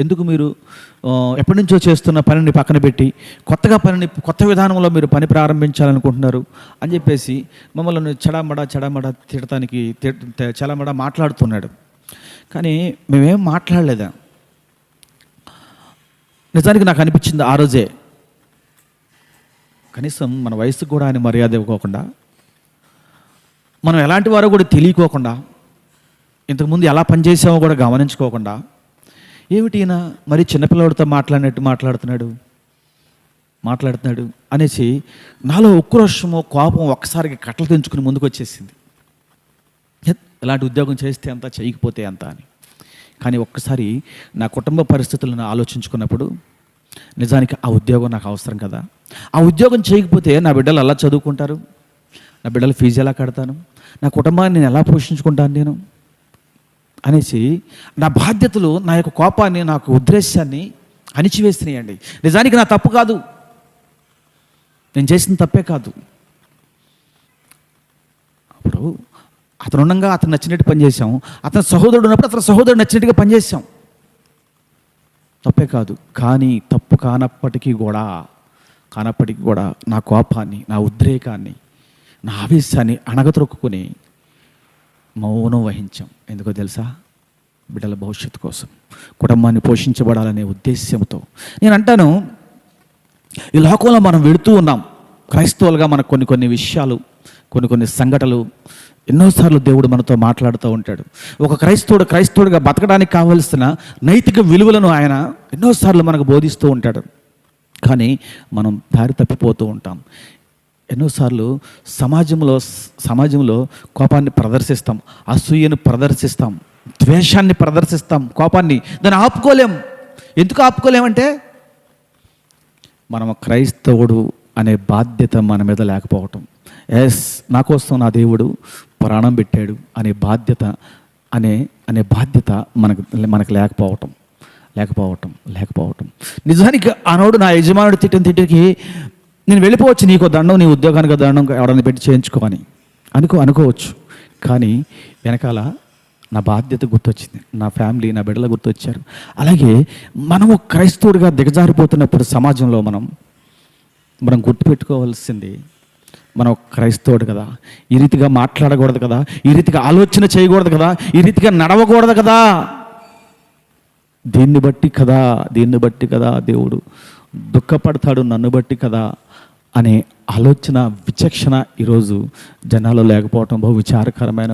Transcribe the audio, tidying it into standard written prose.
ఎందుకు మీరు ఎప్పటి నుంచో చేస్తున్న పనిని పక్కన పెట్టి కొత్త విధానంలో మీరు పని ప్రారంభించాలనుకుంటున్నారు అని చెప్పేసి మమ్మల్ని చెడామడా తిడటానికి చెడామడా మాట్లాడుతున్నాడు. కానీ మేమేం మాట్లాడలేదా? నిజానికి నాకు అనిపించింది ఆ రోజే, కనీసం మన వయసుకు కూడా ఆయన మర్యాద ఇవ్వకోకుండా, మనం ఎలాంటి వారో కూడా తెలియకోకుండా, ఇంతకుముందు ఎలా పనిచేసామో కూడా గమనించుకోకుండా, ఏమిటి ఈయన మరి చిన్నపిల్లడితో మాట్లాడినట్టు మాట్లాడుతున్నాడు అనేసి నాలో ఉక్రోషమో కోపం ఒక్కసారికి కట్టలు తెంచుకుని ముందుకు వచ్చేసింది. ఇలాంటి ఉద్యోగం చేస్తే అంత, చేయకపోతే అంత అని. కానీ ఒక్కసారి నా కుటుంబ పరిస్థితులను ఆలోచించుకున్నప్పుడు నిజానికి ఆ ఉద్యోగం నాకు అవసరం కదా. ఆ ఉద్యోగం చేయకపోతే నా బిడ్డలు ఎలా చదువుకుంటారు, నా బిడ్డల ఫీజు ఎలా కడతాను, నా కుటుంబాన్ని నేను ఎలా పోషించుకుంటాను నేను అనేసి నా బాధ్యతలు, నా యొక్క కోపాన్ని, నాకు ఉద్దేశాన్ని అణిచివేస్తున్నాయండి. నిజానికి నా తప్పు కాదు, నేను చేసిన తప్పే కాదు. అప్పుడు అతను ఉండగా అతను నచ్చినట్టు పనిచేసాం, అతని సహోదరుడు ఉన్నప్పుడు అతని సహోదరుడు నచ్చినట్టుగా పనిచేసాం, తప్పే కాదు. కానీ తప్పు కానప్పటికీ కూడా నా కోపాన్ని, నా ఉద్రేకాన్ని, నా ఆవేశాన్ని అణగతొక్కుని మౌనం వహించాం. ఎందుకో తెలుసా? బిడ్డల భవిష్యత్తు కోసం, కుటుంబాన్ని పోషించబడాలనే ఉద్దేశ్యంతో. నేను అంటాను, ఈ లోకంలో మనం వెళుతూ ఉన్నాం క్రైస్తవులుగా. మనకు కొన్ని విషయాలు, కొన్ని సంఘటనలు ఎన్నోసార్లు దేవుడు మనతో మాట్లాడుతూ ఉంటాడు. ఒక క్రైస్తవుడిగా బతకడానికి కావలసిన నైతిక విలువలను ఆయన ఎన్నోసార్లు మనకు బోధిస్తూ ఉంటాడు. కానీ మనం దారి తప్పిపోతూ ఉంటాం. ఎన్నోసార్లు సమాజంలో కోపాన్ని ప్రదర్శిస్తాం, అసూయను ప్రదర్శిస్తాం, ద్వేషాన్ని ప్రదర్శిస్తాం, కోపాన్ని. దాన్ని ఆపుకోలేం. ఎందుకు ఆపుకోలేమంటే మనం క్రైస్తవుడు అనే బాధ్యత మన మీద లేకపోవటం. నా కోసం నా దేవుడు ప్రాణం పెట్టాడు అనే బాధ్యత అనే బాధ్యత మనకు లేకపోవటం. నిజానికి ఆనాడు నా యజమానుడు తిట్టికి నేను వెళ్ళిపోవచ్చు, నీకో దండం, నీ ఉద్యోగానికి దండం ఎవరైనా పెట్టి చేయించుకో అని అనుకోవచ్చు. కానీ వెనకాల నా బాధ్యత గుర్తొచ్చింది, నా ఫ్యామిలీ, నా బిడ్డలు గుర్తొచ్చారు. అలాగే మనము క్రైస్తవుడిగా దిగజారిపోతున్నప్పుడు సమాజంలో మనం గుర్తుపెట్టుకోవాల్సింది, మనం క్రైస్తవుడు కదా, ఈ రీతిగా మాట్లాడకూడదు కదా, ఈ రీతిగా ఆలోచన చేయకూడదు కదా, ఈ రీతిగా నడవకూడదు కదా, దీన్ని బట్టి కదా దేవుడు దుఃఖపడతాడు, నన్ను బట్టి కదా అనే ఆలోచన, విచక్షణ ఈరోజు జనాల్లో లేకపోవటం బహు విచారకరమైన